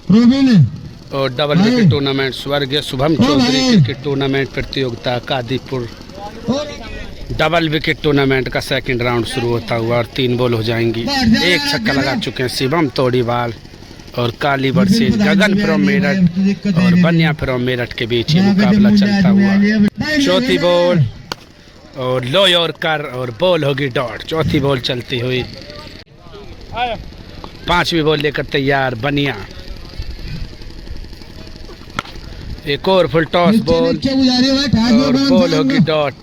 और double wicket tournament स्वर्गीय Shubham Chaudhary cricket tournament प्रतियोगिता कादीपुर डबल विकेट टूर्नामेंट का सेकंड राउंड शुरू होता हुआ और 3 बॉल हो जाएंगी। एक छक्का लगा चुके हैं शिवम तोड़ीवाल और काली वर्सेस गगन फ्रॉम मेरठ और बनिया फ्रॉम मेरठ के बीच ये मुकाबला चलता हुआ। चौथी बॉल और लो यॉर्कर और बॉल होगी डॉट। चौथी बॉल चलती हुई, 5वीं बॉल लेकर तैयार बनिया। एक और फुल टॉस बॉल और बॉल होगी डॉट।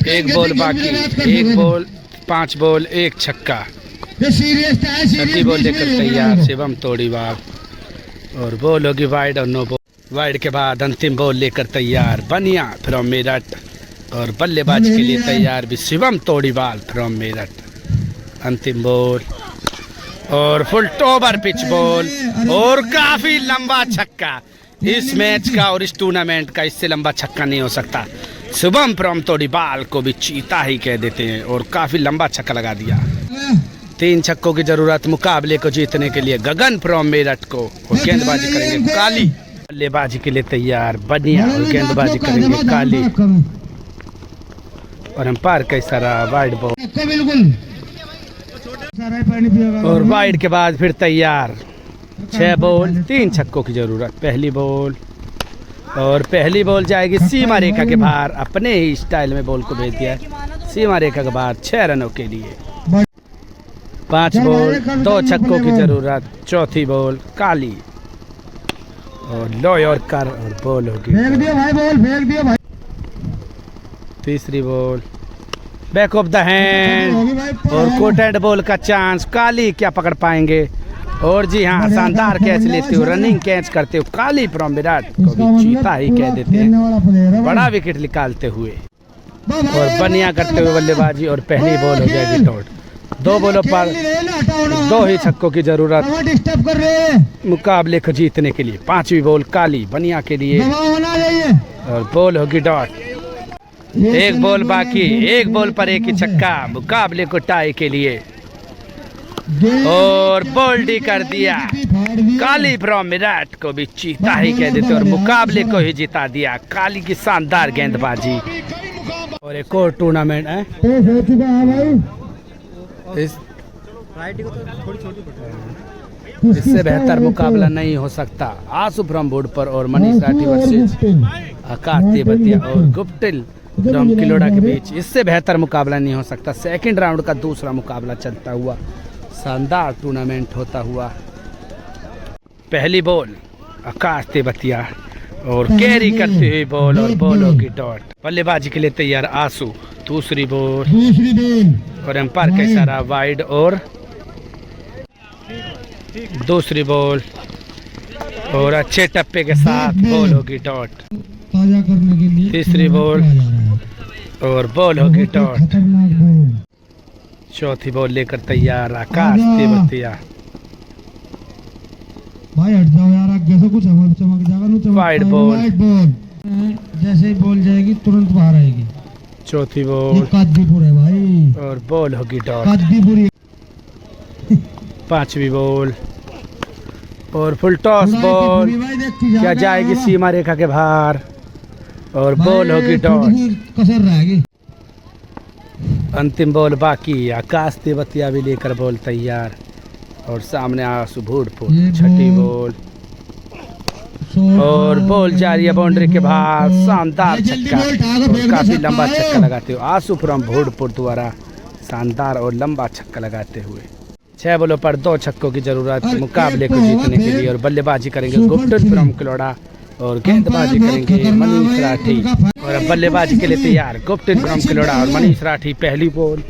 एक बॉल बाकी, एक बॉल 5 बॉल 1 छक्का। छठी बॉल लेकर तैयार शिवम तोड़ीवाल और बॉल होगी वाइड और नो बॉल। वाइड के बाद अंतिम बॉल लेकर तैयार बनिया फ्रॉम मेरठ और बल्लेबाजी के लिए तैयार भी शिवम तोड़ीवाल फ्रॉम मेरठ। अंतिम बॉल और फुल ओवर पिच बॉल और काफी लंबा छक्का। इस मैच का और इस टूर्नामेंट का इससे लंबा छक्का नहीं हो सकता। शुभम फ्रॉम तोड़ीवाल को भी चीता ही कह देते हैं और काफी लंबा छक्का लगा दिया। 3 छक्कों की जरूरत मुकाबले को जीतने के लिए गगन फ्रॉम मेरठ को। और गेंदबाजी करेंगे काली। बल्लेबाजी के लिए तैयार बनिया और गेंदबाजी करेंगे काली और अंपायर का इशारा वाइड बॉल। और वाइड के बाद फिर तैयार 6 बॉल 3 छक्कों की जरूरत। पहली बॉल और पहली बॉल जाएगी सीमा रेखा के बाहर। अपने ही स्टाइल में बॉल को भेज दिया सीमा रेखा के बाहर 6 रनों के लिए। 5 बॉल 2 छक्कों की जरूरत। चौथी बॉल काली और लो यॉर्कर और बॉल होगी। तीसरी ball back of the hand और कोट एंड बॉल का चांस। काली क्या पकड़ पाएंगे? और जी हाँ, शानदार कैच लेते हो, रनिंग कैच करते हो काली फ्रॉम विराट को भी चीता ही कह देते हैं, बड़ा विकेट निकालते हुए। और बनिया करते हुए बल्लेबाजी और पहली बॉल हो जाएगी डॉट। 2 बॉलों पर 2 ही छक्कों की जरूरत मुकाबले को जीतने के लिए। 5वीं बॉल काली बनिया के लिए और बॉल होगी डॉट। 1 बॉल बाकी, 1 बॉल पर 1 ही छक्का मुकाबले को टाई के लिए। और बोल्डी कर दिया काली फ्रॉम विराट को भी चीता ही कह देते और मुकाबले को ही जिता दिया। काली की शानदार गेंदबाजी। और एक और टूर्नामेंट है इससे बेहतर मुकाबला नहीं हो सकता। आसू फ्रॉम बोर्ड पर और मनीष राठी वर्सेस आकाश तेवतिया और गुप्टिल फ्रॉम किलोड़ा के बीच इससे बेहतर मुकाबला नहीं हो सकता। सेकंड राउंड का दूसरा मुकाबला चलता हुआ शानदार टूर्नामेंट होता हुआ। पहली बॉल आकाश तेवतिया और कैरी करती हुई बॉल और बॉल होगी डॉट। बल्लेबाजी के लिए तैयार आसू। दूसरी बॉल और एम्पायर का इशारा वाइड और दूसरी बॉल और अच्छे टप्पे के साथ बॉल होगी डॉट। तीसरी बॉल और बॉल होगी डॉट। चौथी बॉल लेकर तैयार आकाश तेवतिया। भाई हट जाओ यार, आगे से कुछ चमक जाएगा। वाइड बॉल जैसे ही बॉल जाएगी तुरंत बाहर आएगी। चौथी बॉल कादीपुर है भाई और बॉल होगी डॉट। कादीपुर। 5वीं बॉल और फुल टॉस बॉल क्या जाएगी सीमा रेखा के बाहर और बॉल होगी डॉट। कसर रहेगी। अंतिम बॉल बाकी, आकाश तेवतिया भी लेकर बॉल तैयार और सामने आसू भूडपुर। 6ठी बॉल और बॉल जारी है बाउंड्री के बाहर। शानदार छक्का और काफी लंबा छक्का लगाते हुए आसू फ्रॉम भूडपुर द्वारा शानदार और लंबा छक्का लगाते हुए। 6 बॉलों पर 2 छक्कों की जरूरत मुकाबले को जीतने के लिए। और बल्लेबाजी करेंगे गुप्टिल फ्रॉम किलोड़ा और गेंदबाजी करेंगे मनीष राठी। और बल्लेबाजी के लिए तैयार गुप्टिल फ्रॉम किलोड़ा और मनीष राठी। पहली बॉल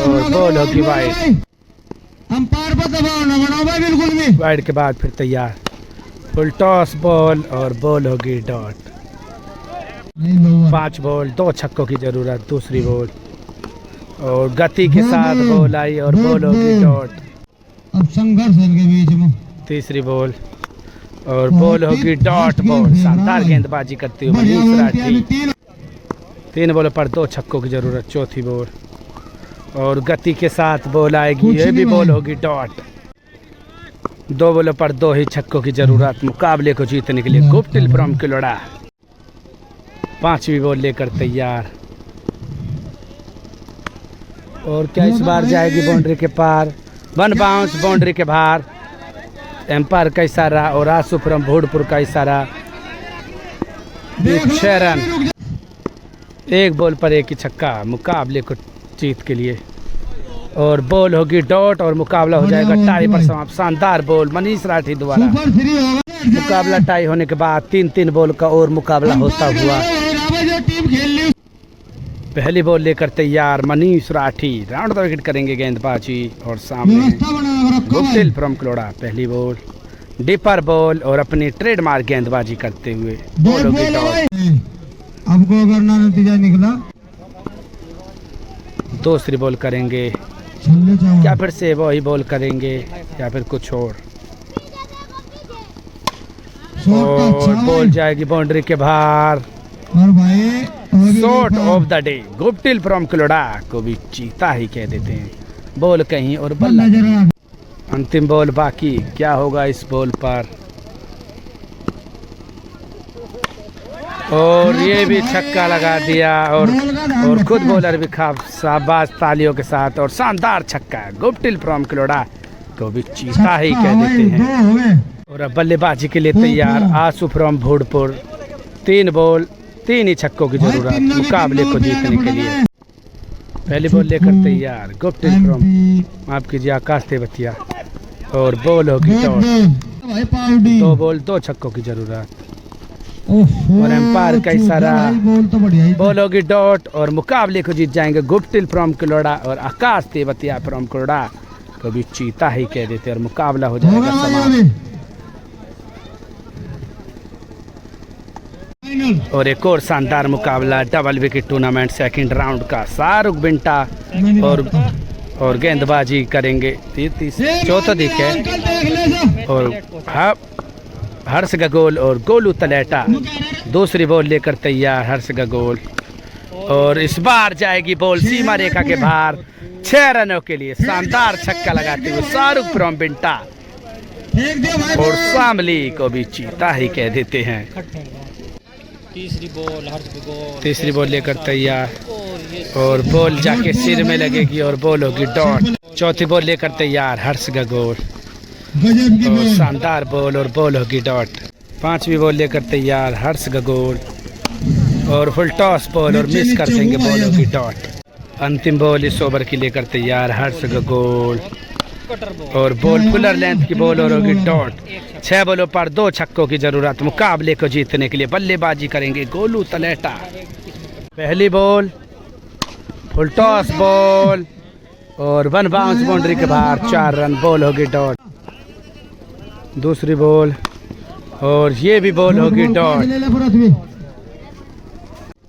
और बॉल होगी वाइड। अंपायर पर दबाव न बनाओ भाई बिल्कुल भी। वाइड के बाद फिर तैयार फुल टॉस बॉल और बॉल होगी डॉट। 5 बॉल 2 छक्कों की जरूरत। दूसरी बॉल और गति के साथ बॉल आई और बॉल होगी डॉट। अब संघर्ष है इनके बीच में। तीसरी बॉल और बॉल होगी डॉट बॉल। शानदार गेंदबाजी करती हुई मनीष राठी। 3 बॉल पर 2 छक्कों की जरूरत। चौथी बॉल और गति के साथ बॉल आएगी, ये भी बॉल होगी डॉट। 2 बॉलों पर 2 ही छक्कों की जरूरत मुकाबले को जीतने के लिए। गुप्टिल फ्रॉम किलोड़ा 5वीं बॉल लेकर तैयार। और क्या इस बार जाएगी बाउंड्री के पार, 1 बाउंस बाउंड्री के बाहर। एम्पायर का इशारा और आसू फ्रॉम भोडपुर का इशारा। 6 रन, 1 बॉल पर 1 ही छक्का मुकाबले को जीत के लिए। और बॉल होगी डॉट और मुकाबला हो जाएगा टाई पर समाप्त। शानदार बॉल मनीष राठी द्वारा। मुकाबला टाई होने के बाद 3-3 बॉल का और मुकाबला होता हुआ। पहली बॉल लेकर तैयार Manish Rathi. Round the wicket करेंगे गेंदबाजी। और सामने गुप्टिल फ्रॉम किलोड़ा। पहली बॉल डिपर बॉल और अपनी ट्रेडमार्क गेंदबाजी करते हुए बॉल होगी डॉट। अब को अगर ना नतीजा निकला दूसरी बॉल करेंगे, क्या फिर से वही बॉल करेंगे या फिर कुछ और बॉल जाएगी बाउंड्री के बाहर। और भाई shot of the day. Guptill from किलोड़ा को भी चीता ही कह देते हैं। बॉल कहीं और बल्ला। अंतिम बॉल बाकी, क्या होगा इस बॉल पर। और ये भी छक्का लगा दिया और खुद बॉलर भी शाबाश तालियों के साथ। और शानदार छक्का। गुप्टिल फ्रॉम किलोड़ा को भी चीता ही कह देते हैं। और अब बल्लेबाजी के लिए तैयार आसू फ्रॉम भोडपुर। 3 बॉल 3 ही छक्कों की जरूरत मुकाबले को जीतने के लिए। पहली बॉल लेकर तैयार गुप्टिल फ्रॉम, माफ कीजिए, आकाश तेवतिया। और बॉल होगी डॉट। 2 बॉल 2 छक्कों की जरूरत। और एम्पायर का इशारा, बॉल होगी डॉट और मुकाबले को जीत जाएंगे गुप्टिल फ्रॉम किलोड़ा और आकाश तेवतिया फ्रॉम किलोड़ा को भी चीता ही कह देते और मुकाबला हो जाएगा समाप्त। और एक और शानदार मुकाबला double wicket tournament second round का। शाहरुख बिंटा और गेंदबाजी करेंगे। चौथा दिख है और हर्ष गगोल और गोलू तलेटा। दूसरी बॉल लेकर तैयार हर्ष गगोल। और इस बार जाएगी बॉल सीमा रेखा के बाहर 6 रनों के लिए। शानदार छक्का लगाते हुए शाहरुख फ्रॉम बिंटा और शामली को भी चीता ही कह देते हैं। तीसरी बॉल लेकर तैयार और बॉल जाके सिर में लगेगी और बॉल होगी डॉट। चौथी बॉल लेकर तैयार हर्ष गगोल और शानदार बॉल और बॉल होगी डॉट। 5वीं बॉल लेकर तैयार हर्ष गगोल और फुल टॉस बॉल और मिस कर देंगे, बॉल होगी डॉट। अंतिम बॉल इस ओवर की लेकर तैयार हर्ष गगोल और बॉल फुलर लेंथ की बॉल और होगी डॉट। 6 बॉलों पर 2 छक्कों की जरूरत मुकाबले को जीतने के लिए। बल्लेबाजी करेंगे गोलू तलेटा। पहली बॉल फुल टॉस बॉल और 1 बाउंस बाउंड्री के बाहर 4 रन, बॉल होगी डॉट। दूसरी बॉल और ये भी बॉल होगी डॉट।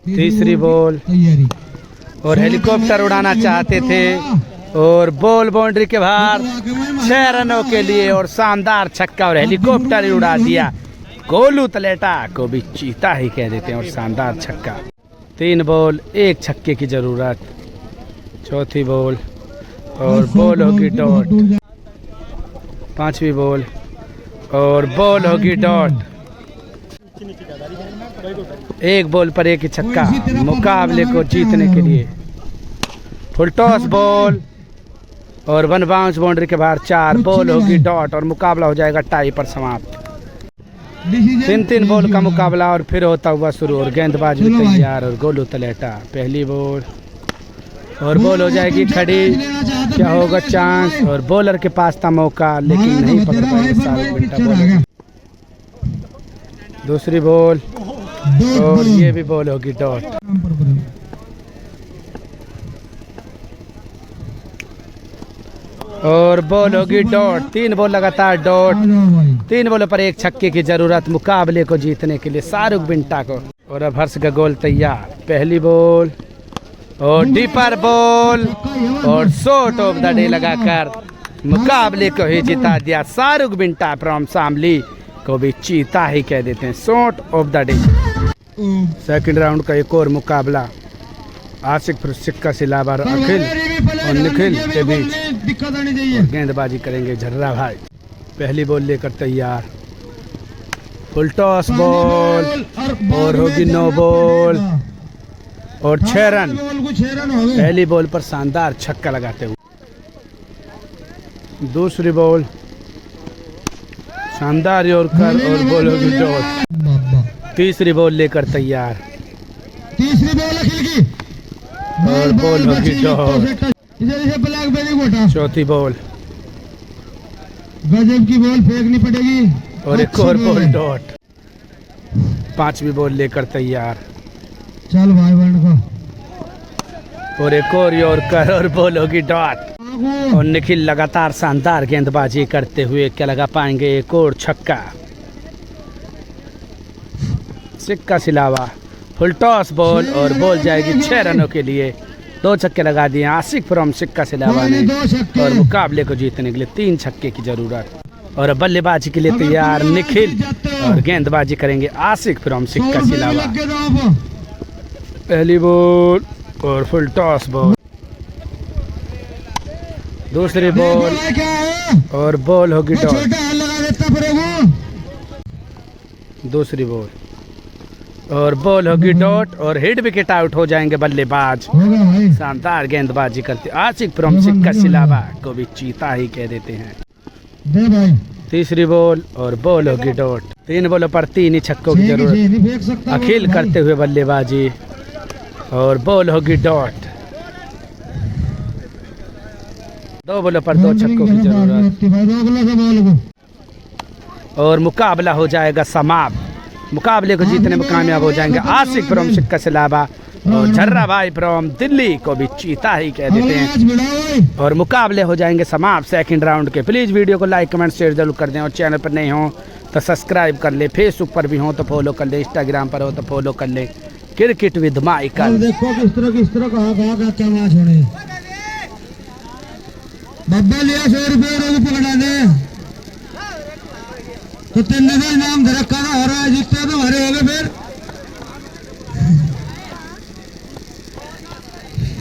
तीसरी बॉल और हेलीकॉप्टर उड़ाना चाहते थे और बॉल बाउंड्री के बाहर 6 रनों के लिए और शानदार छक्का और हेलीकॉप्टर ही उड़ा दिया। गोलू तलेटा को भी चीता ही कह देते हैं और शानदार छक्का। 3 बॉल 1 छक्के की जरूरत। चौथी बॉल और बॉल होगी डॉट। 5वीं बॉल और बॉल होगी डॉट। 1 बॉल पर 1 ही छक्का मुकाबले को जीतने के लिए। फुल टॉस बॉल और 1 बाउंस बाउंड्री के बाहर 4, बॉल होगी डॉट और मुकाबला हो जाएगा टाई पर समाप्त। 3-3 बॉल का मुकाबला और फिर होता हुआ शुरू। और गेंदबाज भी तैयार और गोलू तलेटा। पहली बॉल और बॉल हो जाएगी खड़ी। क्या होगा चांस और बॉलर के पास था मौका लेकिन नहीं पकड़ पाए शाहरुख बिंटा बॉलर। दूसरी बॉल और ये भी बॉल होगी डॉट। और बॉल होगी डॉट। 3 बॉल लगातार डॉट। 3 बॉलों पर 1 छक्के की जरूरत मुकाबले को जीतने के लिए शाहरुख बिंटा को। और अब हर्ष गगोल तैयार। पहली बॉल और डीपर बॉल और शॉट ऑफ द डे लगाकर मुकाबले को ही जिता दिया। शाहरुख बिंटा फ्रॉम शामली को भी चीता ही कह देते हैं। Shot of the day. Second round का एक और मुकाबला आशिक सिक्का सिलावर अखिल और निखिल के बीच दिक्कत आनी चाहिए। गेंदबाजी करेंगे झर्रा भाई। पहली बॉल लेकर तैयार, फुल टॉस बॉल और होगी 9 बॉल और 6 रन। पहली बॉल पर शानदार छक्का लगाते हुए। दूसरी बॉल शानदार यॉर्कर और बॉल होगी डॉट। तीसरी बॉल लेकर तैयार, तीसरी बॉल अखिल की और बॉल होगी डॉट। ब्लैकबेरी गोटा। चौथी बॉल गजब की बॉल फेंकनी पड़ेगी और एक और बॉल डॉट। पांचवी बॉल लेकर तैयार, चल भाई बंड को और एक और यॉर्कर और बॉल होगी डॉट। और निखिल लगातार शानदार गेंदबाजी करते हुए क्या लगा पाएंगे एक और छक्का। सिक्का सिलावा, फुल टॉस बॉल और बॉल जाएगी 6 रनों के लिए। 2 छक्के लगा दिए आसिफ फ्रॉम सिक्का सिलावा ने और मुकाबले को जीतने के लिए 3 छक्के की जरूरत। और बल्लेबाजी के लिए तैयार निखिल और गेंदबाजी करेंगे आसिफ फ्रॉम सिक्का सिलावा। पहली बॉल और फुल टॉस बॉल, दूसरी बॉल और बॉल होगी डॉट। दूसरी बॉल और बॉल होगी डॉट और हिट विकेट आउट हो जाएंगे बल्लेबाज। शानदार गेंदबाजी करते आसिफ फ्रॉम सिक्का सिलावा को भी चीता ही कह देते हैं। तीसरी बॉल और बॉल होगी डॉट। 3 बॉलों पर 3 ही छक्कों की जरूरत। अखिल करते हुए बल्लेबाजी और बॉल होगी डॉट। 2 बॉलों पर 2 छक्कों की जरूरत और मुकाबला हो जाएगा समाप्त। मुकाबले को जीतने में कामयाब हो जाएंगे आसिफ फ्रॉम सिक्का सिलावा और झर्रा भाई फ्रॉम दिल्ली को भी चीता ही कह देते हैं। और मुकाबले हो जाएंगे समाप्त सेकंड राउंड के। प्लीज़ वीडियो को लाइक कमेंट शेयर जरूर कर दें और चैनल पर नहीं हो तो सब्सक्राइब कर ले। फेसबुक पर भी हो तो फॉलो कर ले, इंस्टाग्राम पर हो तो फॉलो कर ले। Cricket with Michael. देखो किस तरह कहाँ क्या मैच होने। बब्बा लिया 100 रुपये रोग पकड़ा दे तो 3 इनाम धड़का हो रहा है। जीतते तो हरे हो गए फिर।